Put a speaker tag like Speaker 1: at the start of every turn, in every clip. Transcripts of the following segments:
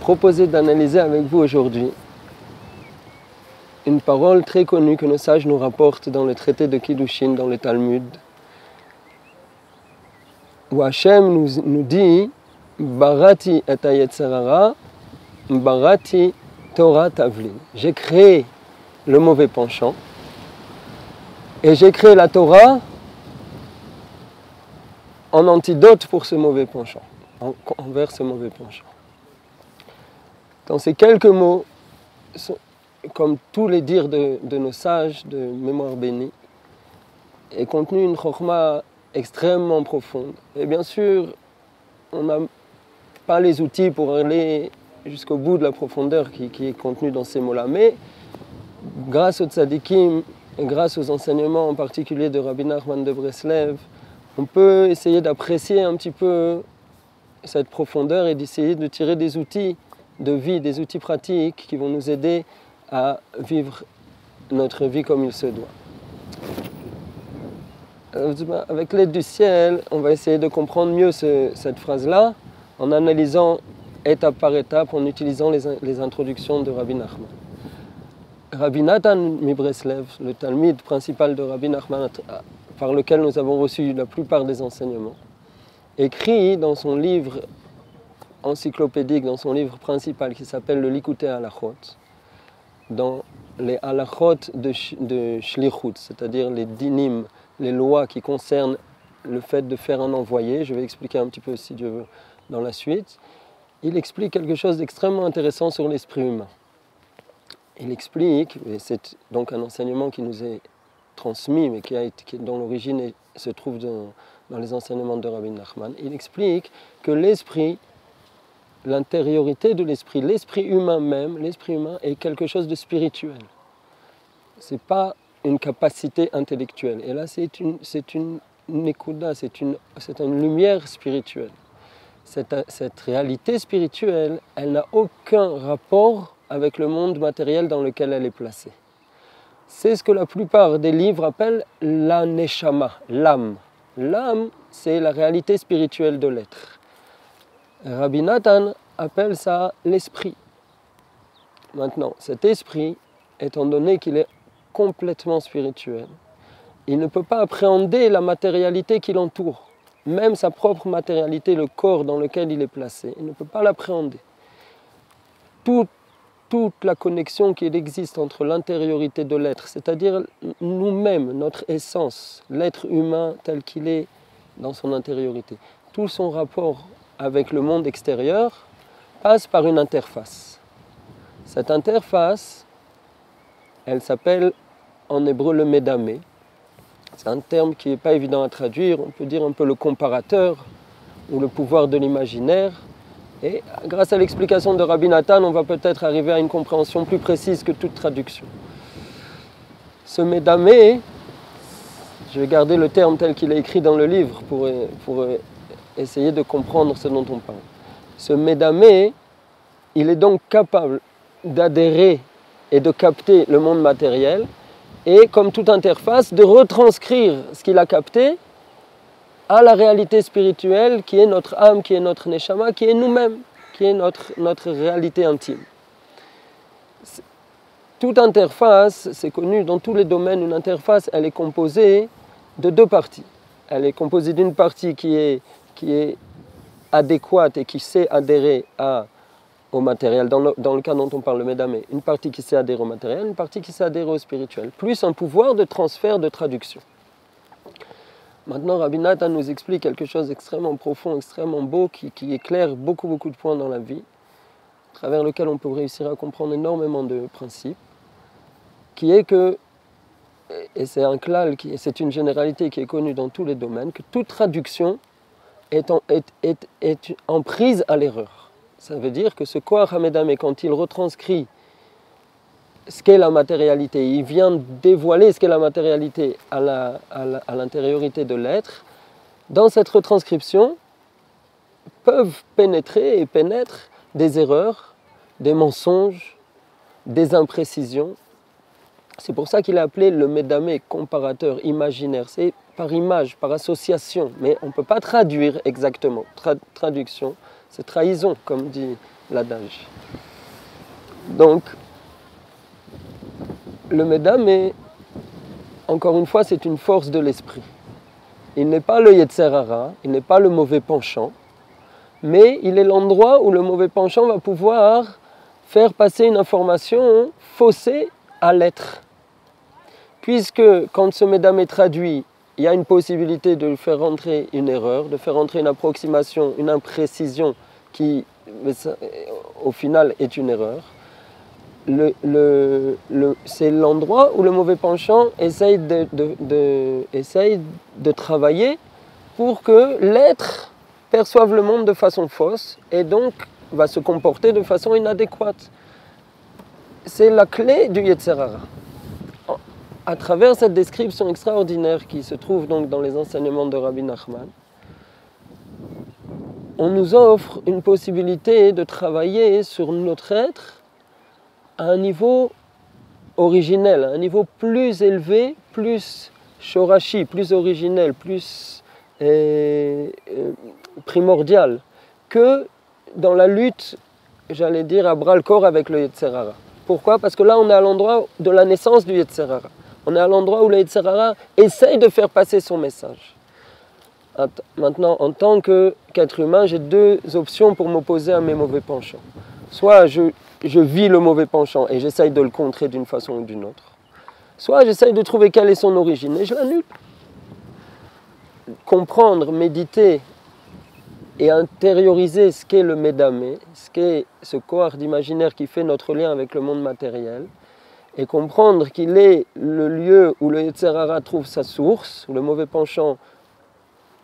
Speaker 1: proposer d'analyser avec vous aujourd'hui une parole très connue que nos sages nous rapportent dans le traité de Kiddushin, dans le Talmud, où Hachem nous dit « Barati et Yetzer Hara, Barati Torah Tavlin ». J'ai créé le mauvais penchant et j'ai créé la Torah en antidote pour ce mauvais penchant, envers ce mauvais penchant. Dans ces quelques mots, comme tous les dires de nos sages de mémoire bénie, est contenue une chokhma extrêmement profonde. Et bien sûr, on n'a pas les outils pour aller jusqu'au bout de la profondeur qui est contenue dans ces mots-là, mais grâce aux tzadikim, et grâce aux enseignements en particulier de Rabbi Nachman de Breslev, on peut essayer d'apprécier un petit peu cette profondeur et d'essayer de tirer des outils de vie, des outils pratiques qui vont nous aider à vivre notre vie comme il se doit. Avec l'aide du ciel, on va essayer de comprendre mieux cette phrase-là en analysant étape par étape, en utilisant les introductions de Rabbi Nachman. Rabbi Nathan Mibreslev, le Talmud principal de Rabbi Nachman, par lequel nous avons reçu la plupart des enseignements, écrit dans son livre encyclopédique, dans son livre principal qui s'appelle le Likutei Halachot, dans les halachot de shlichut, c'est-à-dire les dinim, les lois qui concernent le fait de faire un envoyé. Je vais expliquer un petit peu, si Dieu veut, dans la suite. Il explique quelque chose d'extrêmement intéressant sur l'esprit humain. Il explique, et c'est donc un enseignement qui nous est transmis, mais dont l'origine se trouve dans les enseignements de Rabbi Nachman, il explique que l'esprit, l'intériorité de l'esprit humain même, l'esprit humain est quelque chose de spirituel. Ce n'est pas une capacité intellectuelle. Et là, c'est une nekuda, c'est une lumière spirituelle. Cette réalité spirituelle, elle n'a aucun rapport avec le monde matériel dans lequel elle est placée. C'est ce que la plupart des livres appellent la neshama, l'âme. L'âme, c'est la réalité spirituelle de l'être. Rabbi Nathan appelle ça l'esprit. Maintenant, cet esprit, étant donné qu'il est complètement spirituel, il ne peut pas appréhender la matérialité qui l'entoure, même sa propre matérialité, le corps dans lequel il est placé, il ne peut pas l'appréhender. Toute la connexion qui existe entre l'intériorité de l'être, c'est-à-dire nous-mêmes, notre essence, l'être humain tel qu'il est dans son intériorité, tout son rapport avec le monde extérieur passe par une interface. Cette interface, elle s'appelle en hébreu le médamé. C'est un terme qui n'est pas évident à traduire, on peut dire un peu le comparateur ou le pouvoir de l'imaginaire. Et grâce à l'explication de Rabbi Nathan, on va peut-être arriver à une compréhension plus précise que toute traduction. Ce médamé, je vais garder le terme tel qu'il est écrit dans le livre pour essayer de comprendre ce dont on parle. Ce médamé, il est donc capable d'adhérer et de capter le monde matériel et, comme toute interface, de retranscrire ce qu'il a capté à la réalité spirituelle qui est notre âme, qui est notre neshama, qui est nous-mêmes, qui est notre réalité intime. Toute interface, c'est connu dans tous les domaines, une interface, elle est composée de deux parties. Elle est composée d'une partie qui est adéquate et qui sait adhérer au matériel, dans le cas dont on parle, le médamé, une partie qui sait adhérer au matériel, une partie qui sait adhérer au spirituel, plus un pouvoir de transfert, de traduction. Maintenant, Rabbi Nathan nous explique quelque chose d'extrêmement profond, extrêmement beau, qui éclaire beaucoup de points dans la vie, à travers lequel on peut réussir à comprendre énormément de principes, qui est que, et c'est un klal, c'est une généralité qui est connue dans tous les domaines, que toute traduction est en prise à l'erreur. Ça veut dire que ce Koach HaMedamé, quand il retranscrit ce qu'est la matérialité, il vient dévoiler ce qu'est la matérialité à l'intériorité de l'être, dans cette retranscription peuvent pénétrer et pénètrent des erreurs, des mensonges, des imprécisions. C'est pour ça qu'il est appelé le médamé, comparateur, imaginaire. C'est par image, par association, mais on ne peut pas traduire exactement. Traduction, c'est trahison, comme dit l'adage. Donc, le Médame, encore une fois, c'est une force de l'esprit. Il n'est pas le Yetzer Hara, il n'est pas le mauvais penchant, mais il est l'endroit où le mauvais penchant va pouvoir faire passer une information faussée à l'être. Puisque quand ce Médame est traduit, il y a une possibilité de faire rentrer une erreur, de faire rentrer une approximation, une imprécision qui, au final, est une erreur. C'est l'endroit où le mauvais penchant essaye de travailler pour que l'être perçoive le monde de façon fausse et donc va se comporter de façon inadéquate. C'est la clé du Yetzer Hara. À travers cette description extraordinaire qui se trouve donc dans les enseignements de Rabbi Nachman, on nous offre une possibilité de travailler sur notre être à un niveau originel, à un niveau plus élevé, plus shorashi, plus originel, plus primordial que dans la lutte, j'allais dire, à bras-le-corps avec le Yetzer Hara. Pourquoi? Parce que là, on est à l'endroit de la naissance du Yetzer Hara. On est à l'endroit où le Yetzer Hara essaye de faire passer son message. Maintenant, en tant qu'être humain, j'ai deux options pour m'opposer à mes mauvais penchants. Soit je vis le mauvais penchant et j'essaye de le contrer d'une façon ou d'une autre. Soit j'essaye de trouver quelle est son origine et je l'annule. Comprendre, méditer et intérioriser ce qu'est le Médame, ce qu'est ce corps d'imaginaire qui fait notre lien avec le monde matériel, et comprendre qu'il est le lieu où le Yetzer Hara trouve sa source, où le mauvais penchant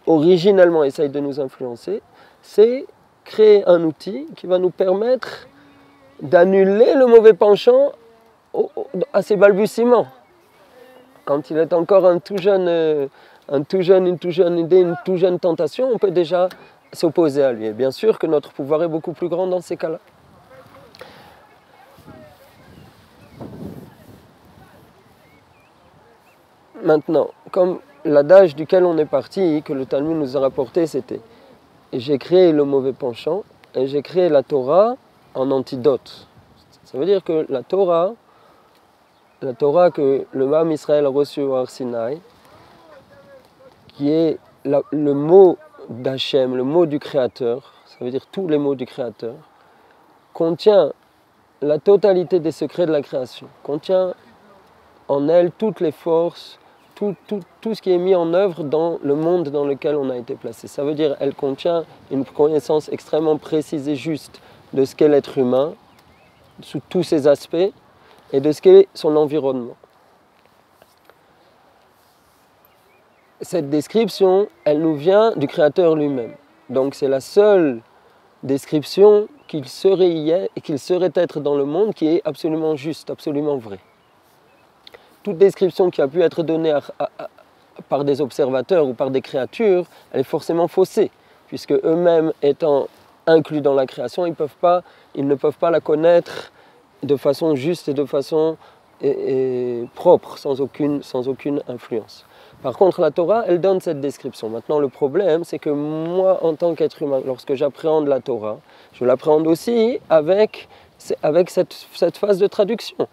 Speaker 1: originellement essaye de nous influencer, c'est créer un outil qui va nous permettre d'annuler le mauvais penchant à ses balbutiements. Quand il est encore une toute jeune idée, une toute jeune tentation, on peut déjà s'opposer à lui. Et bien sûr que notre pouvoir est beaucoup plus grand dans ces cas-là. Maintenant, comme l'adage duquel on est parti, que le Talmud nous a rapporté, c'était « J'ai créé le mauvais penchant et j'ai créé la Torah en antidote ». Ça veut dire que la Torah que le Ham Israël a reçue au Har Sinaï, qui est le mot d'Hachem, le mot du Créateur, ça veut dire tous les mots du Créateur, contient la totalité des secrets de la création, contient en elle toutes les forces, tout ce qui est mis en œuvre dans le monde dans lequel on a été placé. Ça veut dire qu'elle contient une connaissance extrêmement précise et juste de ce qu'est l'être humain, sous tous ses aspects, et de ce qu'est son environnement. Cette description, elle nous vient du Créateur lui-même. Donc c'est la seule description qu'il serait être dans le monde qui est absolument juste, absolument vraie. Toute description qui a pu être donnée par des observateurs ou par des créatures, elle est forcément faussée, puisque eux-mêmes étant inclus dans la création, ils ne peuvent pas la connaître de façon juste et de façon propre, sans aucune influence. Par contre, la Torah, elle donne cette description. Maintenant, le problème, c'est que moi, en tant qu'être humain, lorsque j'appréhende la Torah, je l'appréhende aussi avec cette phase de traduction.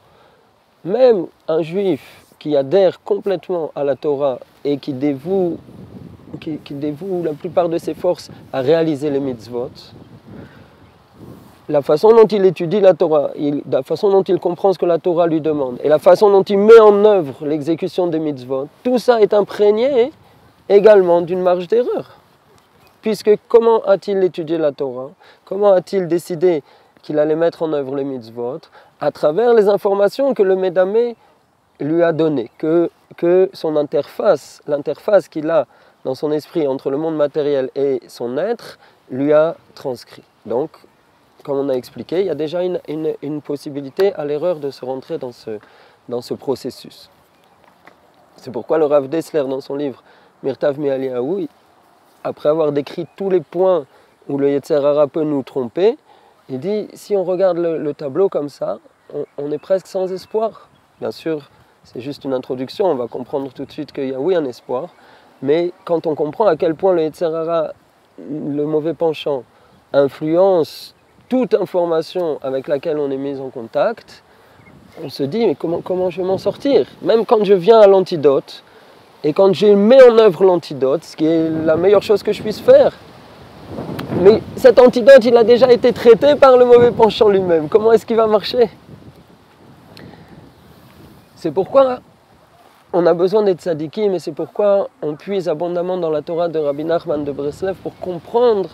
Speaker 1: Même un juif qui adhère complètement à la Torah et qui dévoue la plupart de ses forces à réaliser les mitzvot, la façon dont il étudie la Torah, la façon dont il comprend ce que la Torah lui demande, et la façon dont il met en œuvre l'exécution des mitzvot, tout ça est imprégné également d'une marge d'erreur. Puisque comment a-t-il étudié la Torah? Comment a-t-il décidé qu'il allait mettre en œuvre les mitzvot? À travers les informations que le Médame lui a données, que son interface, l'interface qu'il a dans son esprit entre le monde matériel et son être, lui a transcrit. Donc, comme on a expliqué, il y a déjà une possibilité à l'erreur de se rentrer dans ce processus. C'est pourquoi le Rav Dessler, dans son livre Mirtav Mi'aliyahu, après avoir décrit tous les points où le Yetzer Hara peut nous tromper, il dit, si on regarde le tableau comme ça, on est presque sans espoir. Bien sûr, c'est juste une introduction, on va comprendre tout de suite qu'il y a oui un espoir, mais quand on comprend à quel point le Yetzer Hara, le mauvais penchant, influence toute information avec laquelle on est mis en contact, on se dit, mais comment je vais m'en sortir? Même quand je viens à l'antidote, et quand je mets en œuvre l'antidote, ce qui est la meilleure chose que je puisse faire, mais cet antidote, il a déjà été traité par le mauvais penchant lui-même. Comment est-ce qu'il va marcher? C'est pourquoi on a besoin d'être tzadikim, et c'est pourquoi on puise abondamment dans la Torah de Rabbi Nachman de Breslev pour comprendre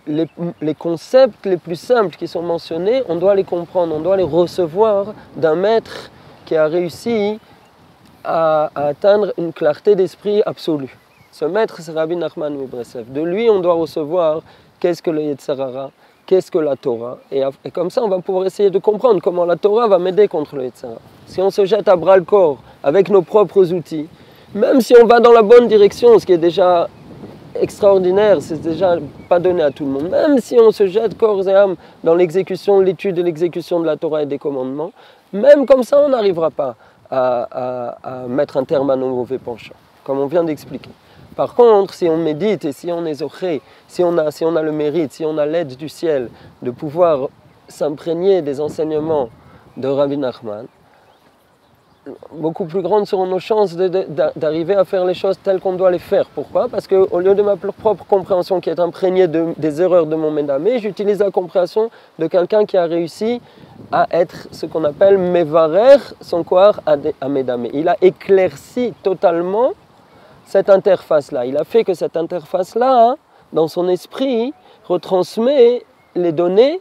Speaker 1: les concepts les plus simples qui sont mentionnés. On doit les comprendre, on doit les recevoir d'un maître qui a réussi à atteindre une clarté d'esprit absolue. Ce maître, c'est Rabbi Nachman de Breslev. De lui, on doit recevoir qu'est-ce que le Yetzer Hara, qu'est-ce que la Torah. Et comme ça, on va pouvoir essayer de comprendre comment la Torah va m'aider contre le Yetzer Hara. Si on se jette à bras le corps avec nos propres outils, même si on va dans la bonne direction, ce qui est déjà extraordinaire, c'est déjà pas donné à tout le monde, même si on se jette corps et âme dans l'exécution, l'étude et l'exécution de la Torah et des commandements, même comme ça, on n'arrivera pas à mettre un terme à nos mauvais penchants, comme on vient d'expliquer. Par contre, si on médite et si on est zoché, si on a le mérite, si on a l'aide du ciel de pouvoir s'imprégner des enseignements de Rabbi Nachman, beaucoup plus grandes seront nos chances d'arriver à faire les choses telles qu'on doit les faire. Pourquoi? Parce qu'au lieu de ma propre compréhension qui est imprégnée des erreurs de mon médamé, j'utilise la compréhension de quelqu'un qui a réussi à être ce qu'on appelle mevarer son koar à médamé. Il a éclairci totalement cette interface-là. Il a fait que cette interface-là, dans son esprit, retransmet les données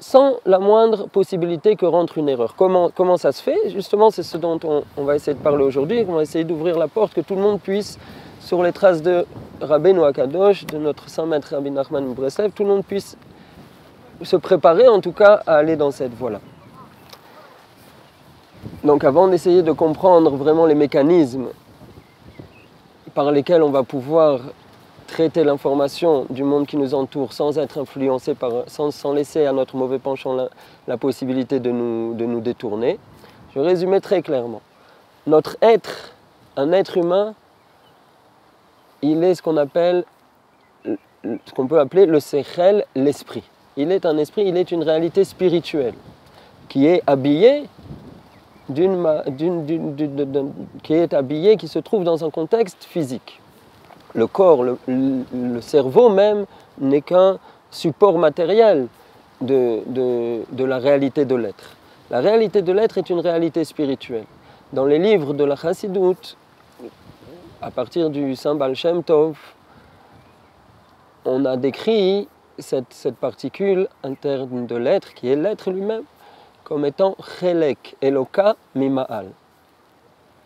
Speaker 1: sans la moindre possibilité que rentre une erreur. Comment ça se fait? Justement, c'est ce dont on va essayer de parler aujourd'hui. On va essayer d'ouvrir la porte, que tout le monde puisse, sur les traces de Rabbeinu Akadosh, de notre saint maître Rabbi Nachman de Breslev, tout le monde puisse se préparer en tout cas à aller dans cette voie-là. Donc avant d'essayer de comprendre vraiment les mécanismes par lesquels on va pouvoir traiter l'information du monde qui nous entoure sans être influencé sans laisser à notre mauvais penchant la possibilité de nous détourner. Je vais résumer très clairement. Notre être, un être humain, il est ce qu'on peut appeler le sechel, l'esprit. Il est un esprit, il est une réalité spirituelle qui est habillée qui se trouve dans un contexte physique. Le corps, le cerveau même n'est qu'un support matériel de la réalité de l'être. La réalité de l'être est une réalité spirituelle. Dans les livres de la Chassidoute, à partir du Saint Baal Shem Tov, on a décrit cette particule interne de l'être, qui est l'être lui-même, comme étant Chelek Eloka Mima'al.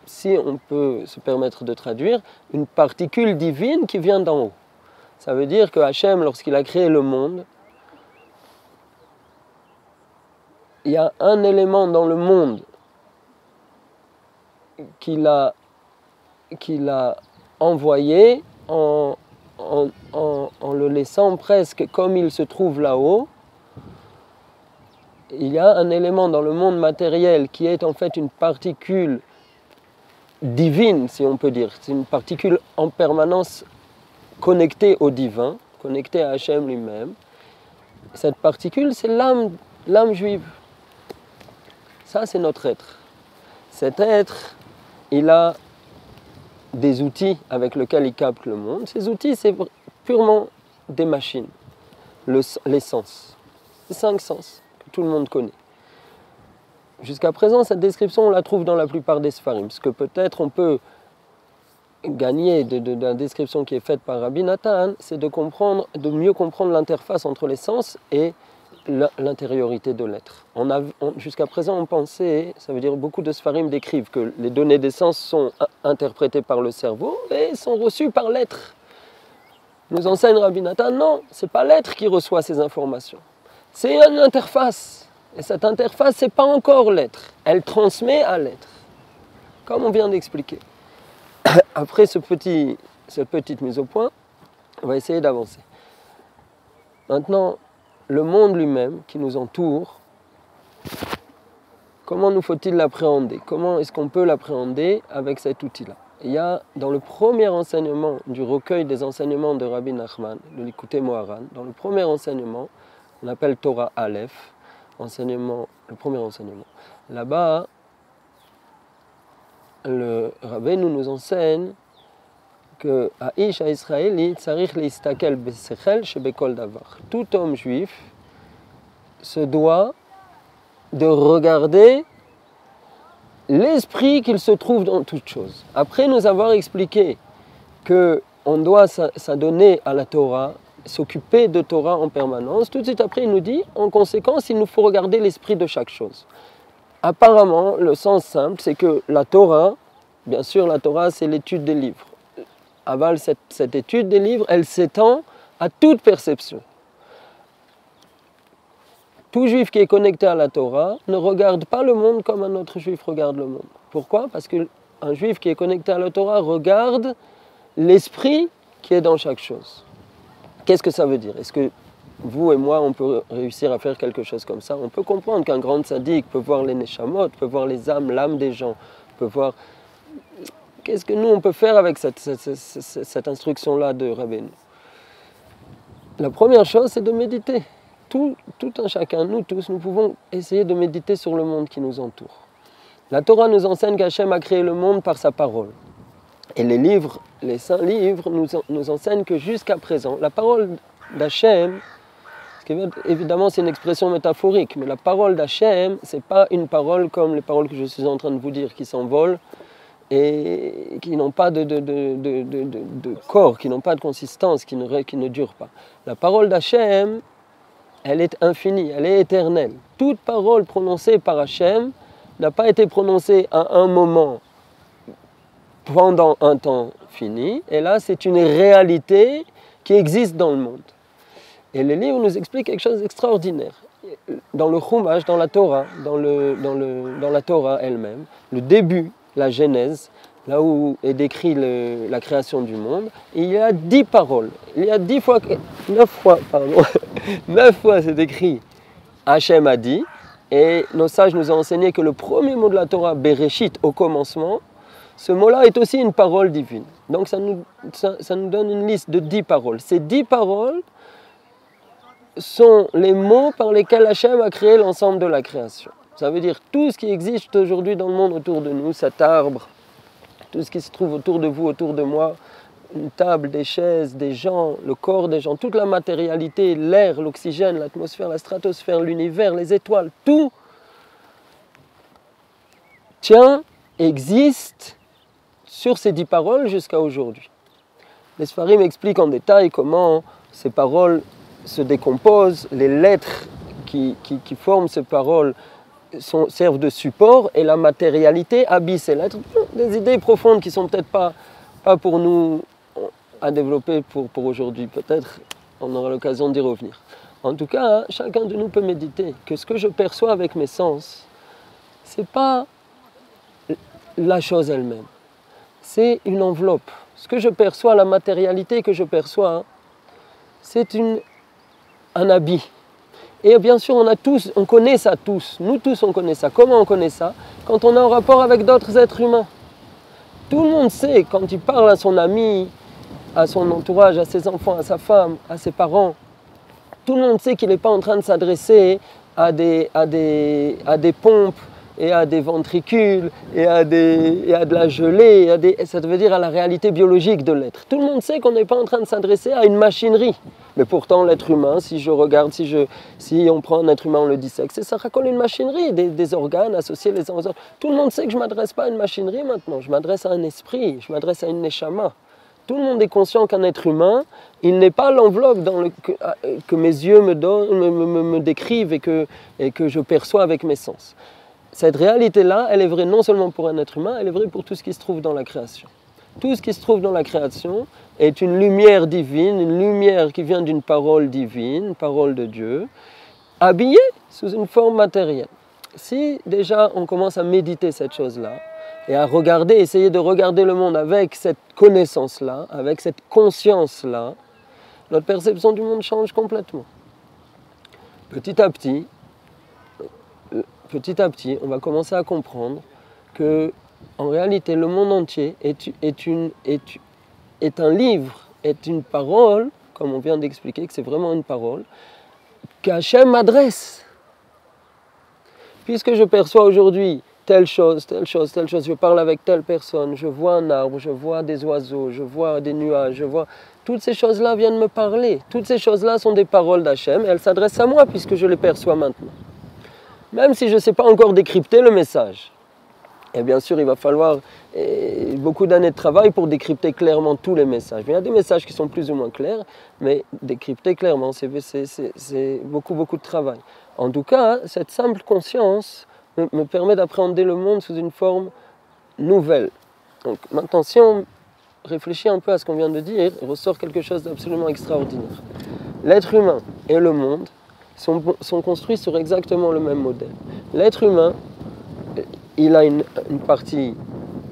Speaker 1: Si on peut se permettre de traduire, une particule divine qui vient d'en haut. Ça veut dire que Hachem, lorsqu'il a créé le monde, il y a un élément dans le monde qu'il a envoyé en le laissant presque comme il se trouve là-haut. Il y a un élément dans le monde matériel qui est en fait une particule divine, si on peut dire. C'est une particule en permanence connectée au divin, connectée à Hachem lui-même. Cette particule, c'est l'âme juive. Ça, c'est notre être. Cet être, il a des outils avec lesquels il capte le monde. Ces outils, c'est purement des machines. Les sens. Les 5 sens que tout le monde connaît. Jusqu'à présent, cette description, on la trouve dans la plupart des Sfarim. Ce que peut-être on peut gagner de la description qui est faite par Rabbi Nathan, c'est de mieux comprendre l'interface entre les sens et l'intériorité de l'être. Jusqu'à présent, on pensait, ça veut dire beaucoup de Sfarim décrivent que les données des sens sont interprétées par le cerveau et sont reçues par l'être. Nous enseigne Rabbi Nathan, non, ce n'est pas l'être qui reçoit ces informations. C'est une interface. Et cette interface, ce n'est pas encore l'être. Elle transmet à l'être. Comme on vient d'expliquer. Après cette petite mise au point, on va essayer d'avancer. Maintenant, le monde lui-même qui nous entoure, comment nous faut-il l'appréhender? Comment est-ce qu'on peut l'appréhender avec cet outil-là? il y a dans le premier enseignement du recueil des enseignements de Rabbi Nachman, de l'Ikutei Moharan, dans le premier enseignement, on appelle Torah Aleph, le premier enseignement. Là-bas, le Rabbeinu nous enseigne que Aish Israëli tzarich leistakel besechel shebekol davar. Tout homme juif se doit de regarder l'esprit qu'il se trouve dans toute chose. Après nous avoir expliqué qu'on doit s'adonner à la Torah, s'occuper de Torah en permanence, tout de suite après il nous dit, en conséquence, il nous faut regarder l'esprit de chaque chose. Apparemment, le sens simple, c'est que la Torah, bien sûr la Torah c'est l'étude des livres. Aval, cette étude des livres, elle s'étend à toute perception. Tout juif qui est connecté à la Torah ne regarde pas le monde comme un autre juif regarde le monde. Pourquoi? Parce qu'un juif qui est connecté à la Torah regarde l'esprit qui est dans chaque chose. Qu'est-ce que ça veut dire? Est-ce que vous et moi, on peut réussir à faire quelque chose comme ça? On peut comprendre qu'un grand tzaddik peut voir les neshamot, peut voir les âmes, l'âme des gens, peut voir... Qu'est-ce que nous, on peut faire avec cette instruction-là de Rabbeinu? La première chose, c'est de méditer. Tout un chacun, nous tous, nous pouvons essayer de méditer sur le monde qui nous entoure. La Torah nous enseigne qu'Hachem a créé le monde par sa parole. Et les livres, les saints livres, nous enseignent que jusqu'à présent, la parole d'Hachem, évidemment c'est une expression métaphorique, mais la parole d'Hachem, ce n'est pas une parole comme les paroles que je suis en train de vous dire, qui s'envolent et qui n'ont pas de corps, qui n'ont pas de consistance, qui ne durent pas. La parole d'Hachem, elle est infinie, elle est éternelle. Toute parole prononcée par Hachem n'a pas été prononcée à un moment pendant un temps fini, et là c'est une réalité qui existe dans le monde. Et les livres nous expliquent quelque chose d'extraordinaire. Dans le Chumash, dans la Torah, dans la Torah elle-même, le début, la Genèse, là où est décrit la création du monde, il y a 10 paroles. Il y a 9 fois, 9 fois c'est écrit Hachem a dit, et nos sages nous ont enseigné que le premier mot de la Torah, Bereshit, au commencement, ce mot-là est aussi une parole divine. Donc ça nous donne une liste de 10 paroles. Ces 10 paroles sont les mots par lesquels Hachem a créé l'ensemble de la création. Ça veut dire tout ce qui existe aujourd'hui dans le monde autour de nous, cet arbre, tout ce qui se trouve autour de vous, autour de moi, une table, des chaises, des gens, le corps des gens, toute la matérialité, l'air, l'oxygène, l'atmosphère, la stratosphère, l'univers, les étoiles, tout existe sur ces 10 paroles jusqu'à aujourd'hui. Les Sfarim expliquent en détail comment ces paroles se décomposent, les lettres qui forment ces paroles servent de support et la matérialité habille ces lettres. Des idées profondes qui ne sont peut-être pas pour nous à développer pour aujourd'hui. Peut-être on aura l'occasion d'y revenir. En tout cas, chacun de nous peut méditer que ce que je perçois avec mes sens, ce n'est pas la chose elle-même. C'est une enveloppe. Ce que je perçois, la matérialité que je perçois, c'est un habit. Et bien sûr, on connaît ça tous. Nous tous, on connaît ça. Comment on connaît ça? Quand on est en rapport avec d'autres êtres humains. Tout le monde sait, quand il parle à son ami, à son entourage, à ses enfants, à sa femme, à ses parents, tout le monde sait qu'il n'est pas en train de s'adresser à des pompes, et à des ventricules, et à de la gelée, ça veut dire à la réalité biologique de l'être. Tout le monde sait qu'on n'est pas en train de s'adresser à une machinerie. Mais pourtant, l'être humain, si je regarde, si on prend un être humain, on le dissèque, ça raconte une machinerie, des organes associés les uns aux autres. Tout le monde sait que je ne m'adresse pas à une machinerie maintenant, je m'adresse à un esprit, je m'adresse à une neshama. Tout le monde est conscient qu'un être humain, il n'est pas l'enveloppe que mes yeux me décrivent et que je perçois avec mes sens. Cette réalité-là, elle est vraie non seulement pour un être humain, elle est vraie pour tout ce qui se trouve dans la création. Tout ce qui se trouve dans la création est une lumière divine, une lumière qui vient d'une parole divine, une parole de Dieu, habillée sous une forme matérielle. Si déjà on commence à méditer cette chose-là, et à regarder, essayer de regarder le monde avec cette connaissance-là, avec cette conscience-là, notre perception du monde change complètement. Petit à petit, on va commencer à comprendre que en réalité, le monde entier est un livre, est une parole, comme on vient d'expliquer, que c'est vraiment une parole, qu'Hachem m'adresse. Puisque je perçois aujourd'hui telle chose, telle chose, telle chose, je parle avec telle personne, je vois un arbre, je vois des oiseaux, je vois des nuages, je vois... Toutes ces choses-là viennent me parler. Toutes ces choses-là sont des paroles d'Hachem et elles s'adressent à moi puisque je les perçois maintenant. Même si je ne sais pas encore décrypter le message. Et bien sûr, il va falloir beaucoup d'années de travail pour décrypter clairement tous les messages. Mais il y a des messages qui sont plus ou moins clairs, mais décrypter clairement, c'est beaucoup, beaucoup de travail. En tout cas, cette simple conscience me permet d'appréhender le monde sous une forme nouvelle. Donc maintenant, si on réfléchit un peu à ce qu'on vient de dire, il ressort quelque chose d'absolument extraordinaire. L'être humain et le monde sont construits sur exactement le même modèle. L'être humain, il a une partie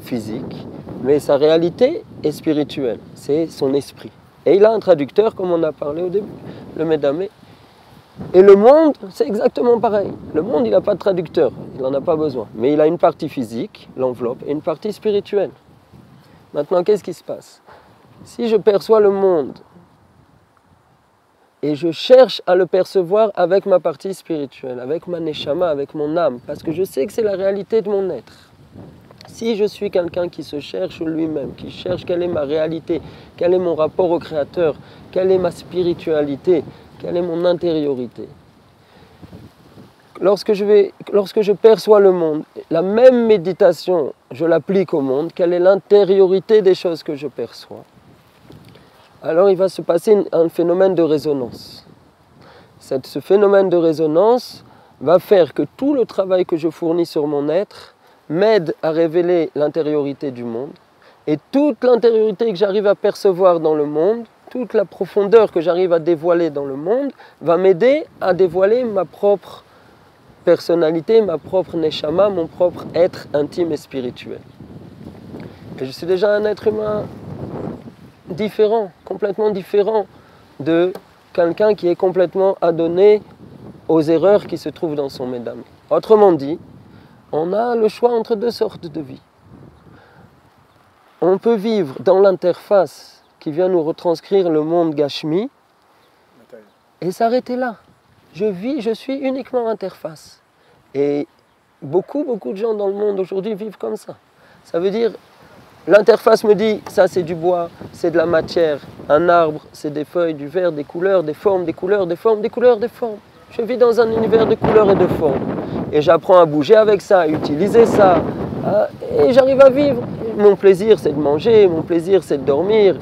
Speaker 1: physique, mais sa réalité est spirituelle, c'est son esprit. Et il a un traducteur, comme on a parlé au début, le Médamé. Et le monde, c'est exactement pareil. Le monde, il n'a pas de traducteur, il n'en a pas besoin. Mais il a une partie physique, l'enveloppe, et une partie spirituelle. Maintenant, qu'est-ce qui se passe? Si je perçois le monde et je cherche à le percevoir avec ma partie spirituelle, avec ma neshama, avec mon âme, parce que je sais que c'est la réalité de mon être. Si je suis quelqu'un qui se cherche lui-même, qui cherche quelle est ma réalité, quel est mon rapport au Créateur, quelle est ma spiritualité, quelle est mon intériorité. Lorsque je perçois le monde, la même méditation, je l'applique au monde, quelle est l'intériorité des choses que je perçois. Alors il va se passer un phénomène de résonance. Ce phénomène de résonance va faire que tout le travail que je fournis sur mon être m'aide à révéler l'intériorité du monde. Et toute l'intériorité que j'arrive à percevoir dans le monde, toute la profondeur que j'arrive à dévoiler dans le monde, va m'aider à dévoiler ma propre personnalité, ma propre neshama, mon propre être intime et spirituel. Et je suis déjà un être humain différent, complètement différent de quelqu'un qui est complètement adonné aux erreurs qui se trouvent dans son Médamé. Autrement dit, on a le choix entre deux sortes de vie. On peut vivre dans l'interface qui vient nous retranscrire le monde Gashmi et s'arrêter là. Je suis uniquement interface. Et beaucoup de gens dans le monde aujourd'hui vivent comme ça. Ça veut dire, l'interface me dit, ça c'est du bois, c'est de la matière, un arbre, c'est des feuilles, du verre, des couleurs, des formes, des couleurs, des formes, des couleurs, des formes. Je vis dans un univers de couleurs et de formes. Et j'apprends à bouger avec ça, à utiliser ça. Et j'arrive à vivre. Mon plaisir c'est de manger, mon plaisir c'est de dormir.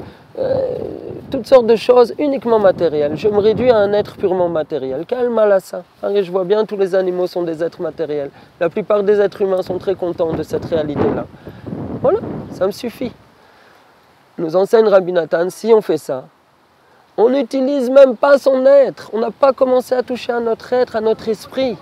Speaker 1: Toutes sortes de choses uniquement matérielles. Je me réduis à un être purement matériel. Quel mal à ça? Et je vois bien, tous les animaux sont des êtres matériels. La plupart des êtres humains sont très contents de cette réalité-là. Voilà, ça me suffit. Nous enseigne Rabbi Nathan, si on fait ça, on n'utilise même pas son être. On n'a pas commencé à toucher à notre être, à notre esprit.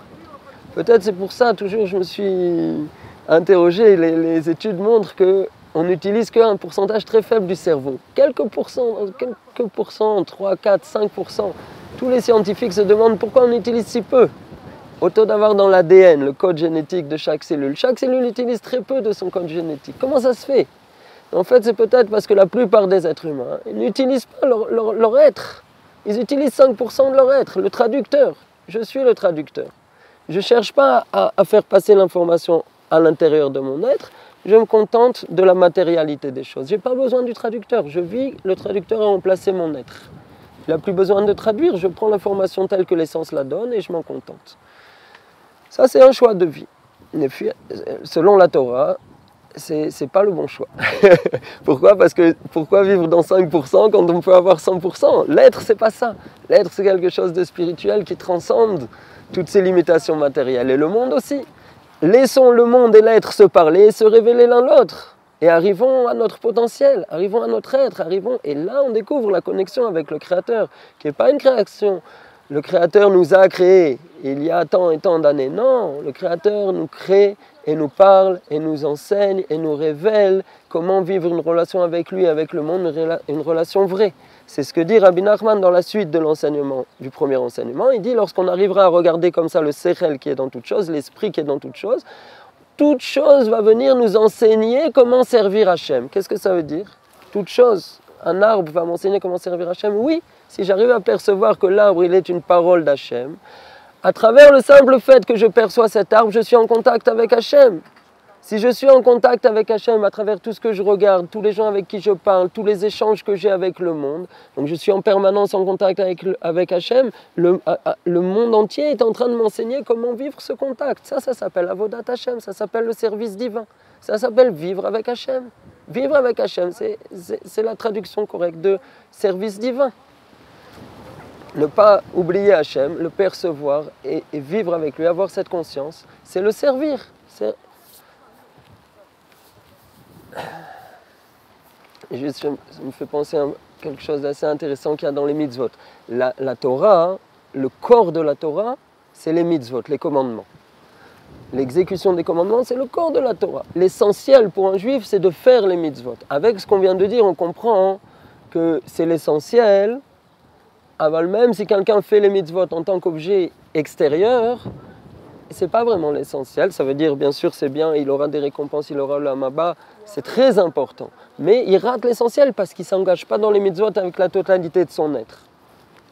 Speaker 1: Peut-être c'est pour ça, toujours, je me suis interrogé. Les études montrent qu'on n'utilise qu'un pourcentage très faible du cerveau. Quelques pourcents, 3, 4, 5%. Tous les scientifiques se demandent pourquoi on utilise si peu. Autant d'avoir dans l'ADN, le code génétique de chaque cellule. Chaque cellule utilise très peu de son code génétique. Comment ça se fait? En fait, c'est peut-être parce que la plupart des êtres humains n'utilisent pas leur être. Ils utilisent 5% de leur être, le traducteur. Je suis le traducteur. Je ne cherche pas à faire passer l'information à l'intérieur de mon être. Je me contente de la matérialité des choses. Je n'ai pas besoin du traducteur. Je vis, le traducteur a remplacé mon être. Il n'a plus besoin de traduire. Je prends l'information telle que l'essence la donne et je m'en contente. Ça, c'est un choix de vie. Et puis, selon la Torah, c'est pas le bon choix. Pourquoi? Parce que pourquoi vivre dans 5% quand on peut avoir 100%? L'être, c'est pas ça. L'être, c'est quelque chose de spirituel qui transcende toutes ces limitations matérielles. Et le monde aussi. Laissons le monde et l'être se parler et se révéler l'un l'autre. Et arrivons à notre potentiel, arrivons à notre être, et là on découvre la connexion avec le Créateur, qui n'est pas une création. Le Créateur nous a créés il y a tant et tant d'années. Non, le Créateur nous crée et nous parle et nous enseigne et nous révèle comment vivre une relation avec lui, avec le monde, une relation vraie. C'est ce que dit Rabbi Nachman dans la suite de l'enseignement, du premier enseignement. Il dit, lorsqu'on arrivera à regarder comme ça le sechel qui est dans toute chose, l'esprit qui est dans toute chose, toute chose va venir nous enseigner comment servir Hachem. Qu'est-ce que ça veut dire? Toute chose. Un arbre va m'enseigner comment servir Hachem? Oui, si j'arrive à percevoir que l'arbre, il est une parole d'Hachem, à travers le simple fait que je perçois cet arbre, je suis en contact avec Hachem. Si je suis en contact avec Hachem à travers tout ce que je regarde, tous les gens avec qui je parle, tous les échanges que j'ai avec le monde, donc je suis en permanence en contact avec Hachem, le monde entier est en train de m'enseigner comment vivre ce contact. Ça s'appelle Avodat Hachem, ça s'appelle le service divin, ça s'appelle vivre avec Hachem. Vivre avec Hachem, c'est la traduction correcte de service divin. Ne pas oublier Hachem, le percevoir et vivre avec lui, avoir cette conscience, c'est le servir. Ça me fait penser à quelque chose d'assez intéressant qu'il y a dans les mitzvot. La Torah, le corps de la Torah, c'est les mitzvot, les commandements. L'exécution des commandements, c'est le corps de la Torah. L'essentiel pour un juif, c'est de faire les mitzvot. Avec ce qu'on vient de dire, on comprend que c'est l'essentiel. Même si quelqu'un fait les mitzvot en tant qu'objet extérieur, c'est pas vraiment l'essentiel. Ça veut dire, bien sûr, c'est bien, il aura des récompenses, il aura le hamaba, c'est très important. Mais il rate l'essentiel parce qu'il ne s'engage pas dans les mitzvot avec la totalité de son être.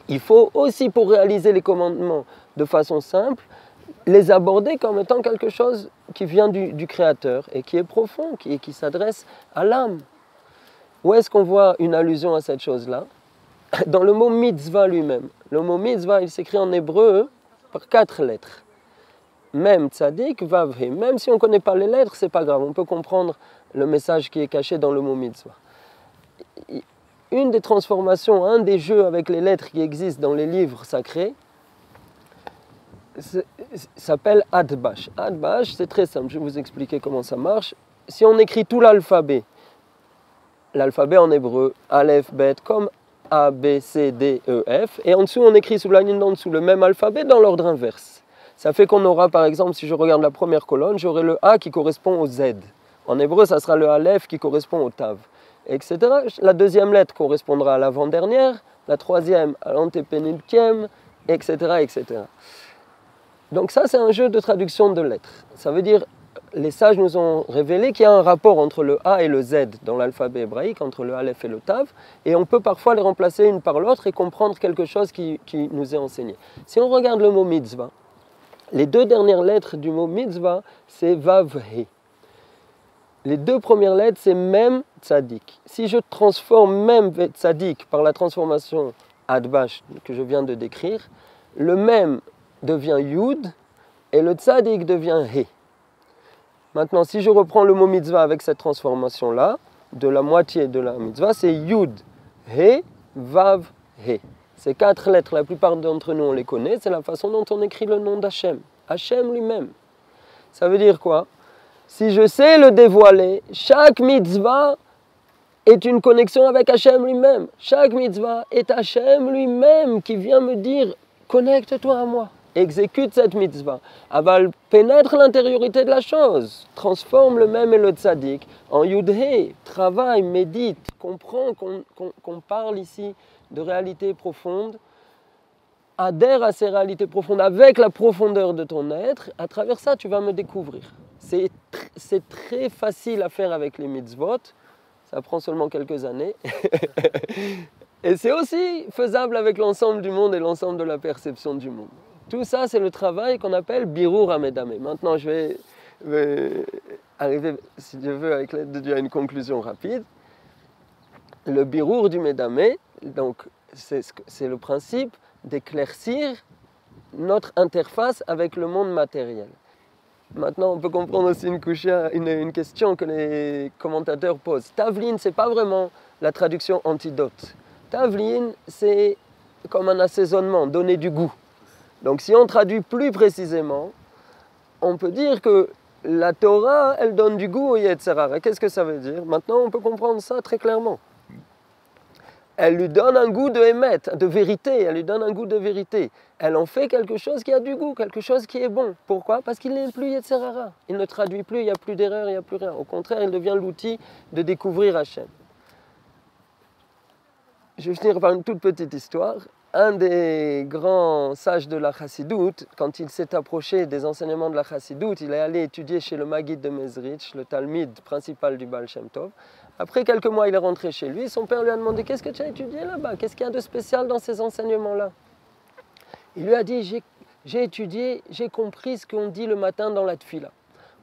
Speaker 1: Il faut aussi, pour réaliser les commandements de façon simple, les aborder comme étant quelque chose qui vient du Créateur et qui est profond, qui s'adresse à l'âme. Où est-ce qu'on voit une allusion à cette chose-là? Dans le mot mitzvah lui-même. Le mot mitzvah, il s'écrit en hébreu par 4 lettres. Mem, tzadik, vav, he. Même si on ne connaît pas les lettres, c'est pas grave. On peut comprendre le message qui est caché dans le mot mitzvah. Une des transformations, un des jeux avec les lettres qui existent dans les livres sacrés, s'appelle Adbash. Adbash, c'est très simple. Je vais vous expliquer comment ça marche. Si on écrit tout l'alphabet en hébreu, Aleph, Bet, comme A, B, C, D, E, F, et en dessous, on écrit sous la ligne d'en dessous le même alphabet dans l'ordre inverse. Ça fait qu'on aura, par exemple, si je regarde la première colonne, j'aurai le A qui correspond au Z. En hébreu, ça sera le Aleph qui correspond au Tav, etc. La deuxième lettre correspondra à l'avant-dernière, la troisième à l'antépénultième, etc., etc. Donc ça, c'est un jeu de traduction de lettres. Ça veut dire, les sages nous ont révélé qu'il y a un rapport entre le A et le Z dans l'alphabet hébraïque, entre le Aleph et le Tav, et on peut parfois les remplacer une par l'autre et comprendre quelque chose qui nous est enseigné. Si on regarde le mot mitzvah, les 2 dernières lettres du mot mitzvah, c'est Vav, He. Les 2 premières lettres, c'est Mem, Tzadik. Si je transforme Mem, Tzadik par la transformation Adbash que je viens de décrire, le Mem devient Yud et le Tzadik devient He. Maintenant, si je reprends le mot mitzvah avec cette transformation-là, de la moitié de la mitzvah, c'est Yud, He, Vav, He. Ces 4 lettres, la plupart d'entre nous, on les connaît, c'est la façon dont on écrit le nom d'Hachem. Hachem lui-même. Ça veut dire quoi? Si je sais le dévoiler, chaque mitzvah est une connexion avec Hachem lui-même. Chaque mitzvah est Hachem lui-même qui vient me dire « Connecte-toi à moi, exécute cette mitzvah. » Aval pénètre l'intériorité de la chose, transforme le même et le tzaddik en yudhe, travaille, médite, comprend qu'on parle ici de réalité profonde, adhère à ces réalités profondes avec la profondeur de ton être. À travers ça, tu vas me découvrir. C'est très facile à faire avec les mitzvot, ça prend seulement quelques années. Et c'est aussi faisable avec l'ensemble du monde et l'ensemble de la perception du monde. Tout ça, c'est le travail qu'on appelle Birur Hamedame. Maintenant, je vais arriver, si Dieu veut, avec l'aide de Dieu, à une conclusion rapide. Le Birur du Medame, donc, c'est le principe d'éclaircir notre interface avec le monde matériel. Maintenant, on peut comprendre aussi une question que les commentateurs posent. Tavlin, ce n'est pas vraiment la traduction antidote. Tavlin, c'est comme un assaisonnement, donner du goût. Donc si on traduit plus précisément, on peut dire que la Torah, elle donne du goût au Yetzer Hara. Qu'est-ce que ça veut dire? Maintenant, on peut comprendre ça très clairement. Elle lui donne un goût de émet, de vérité, elle lui donne un goût de vérité. Elle en fait quelque chose qui a du goût, quelque chose qui est bon. Pourquoi? Parce qu'il n'est plus Yetzer Hara. Il ne traduit plus, il n'y a plus d'erreur, il n'y a plus rien. Au contraire, il devient l'outil de découvrir Hachem. Je vais finir par une toute petite histoire. un des grands sages de la Chassidoute, quand il s'est approché des enseignements de la Chassidoute, il est allé étudier chez le Maguid de Mezrich, le Talmid principal du Baal Shem Tov. Après quelques mois, il est rentré chez lui. Son père lui a demandé « Qu'est-ce que tu as étudié là-bas? Qu'est-ce qu'il y a de spécial dans ces enseignements-là » Il lui a dit « J'ai étudié, j'ai compris ce qu'on dit le matin dans la Tfila. »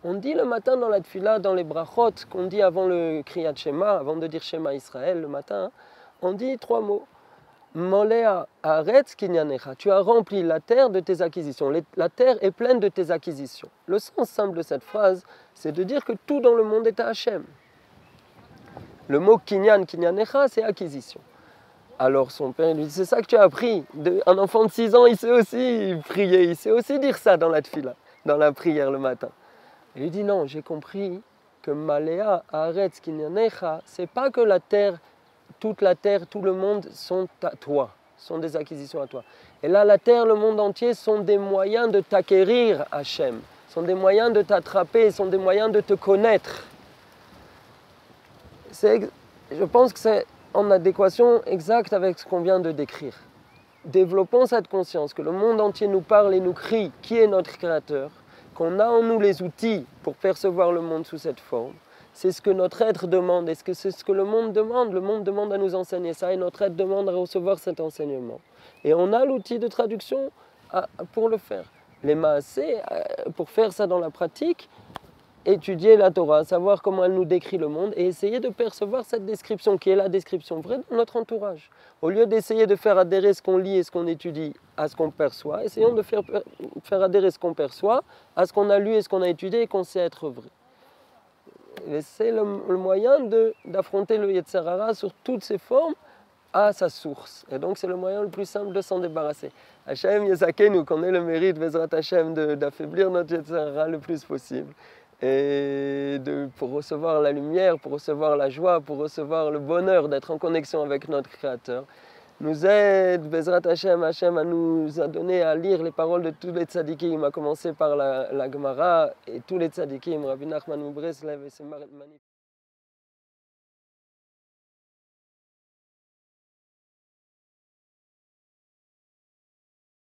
Speaker 1: On dit le matin dans la Tfila, dans les brachot, qu'on dit avant le Kriyat Shema, avant de dire Shema Israël le matin, on dit 3 mots. Molea Haaretz Kinyanecha, tu as rempli la terre de tes acquisitions. La terre est pleine de tes acquisitions. Le sens simple de cette phrase, c'est de dire que tout dans le monde est à Hachem. Le mot Kinyan, Kinyanecha, c'est acquisition. Alors son père lui dit, c'est ça que tu as appris. Un enfant de 6 ans, il sait aussi prier, il sait aussi dire ça dans la tefila, dans la prière le matin. Il lui dit, non, j'ai compris que Malea Haaretz Kinyanecha, c'est pas que la terre, toute la terre, tout le monde sont à toi, sont des acquisitions à toi. Et là, la terre, le monde entier sont des moyens de t'acquérir, Hachem, sont des moyens de t'attraper, sont des moyens de te connaître. Je pense que c'est en adéquation exacte avec ce qu'on vient de décrire. Développons cette conscience que le monde entier nous parle et nous crie qui est notre créateur, qu'on a en nous les outils pour percevoir le monde sous cette forme. C'est ce que notre être demande, et c'est ce que le monde demande à nous enseigner ça, et notre être demande à recevoir cet enseignement. Et on a l'outil de traduction pour le faire. Les maasés, pour faire ça dans la pratique, étudier la Torah, savoir comment elle nous décrit le monde, et essayer de percevoir cette description, qui est la description vraie de notre entourage. Au lieu d'essayer de faire adhérer ce qu'on lit et ce qu'on étudie à ce qu'on perçoit, essayons de faire adhérer ce qu'on perçoit à ce qu'on a lu et ce qu'on a étudié et qu'on sait être vrai. C'est le moyen d'affronter le Yetzer Hara sur toutes ses formes à sa source. Et donc c'est le moyen le plus simple de s'en débarrasser. Hachem Yezakenu, qu'on ait le mérite, Bezrat Hachem, d'affaiblir notre Yetzer Hara le plus possible. Et pour recevoir la lumière, pour recevoir la joie, pour recevoir le bonheur d'être en connexion avec notre Créateur. Nous aide, Bezrat Hachem, Hachem nous a donné à lire les paroles de tous les tzadikim, à commencer par la Gemara et tous les tzadikim, Rabbi Nachman Breslev et ses magnifiques.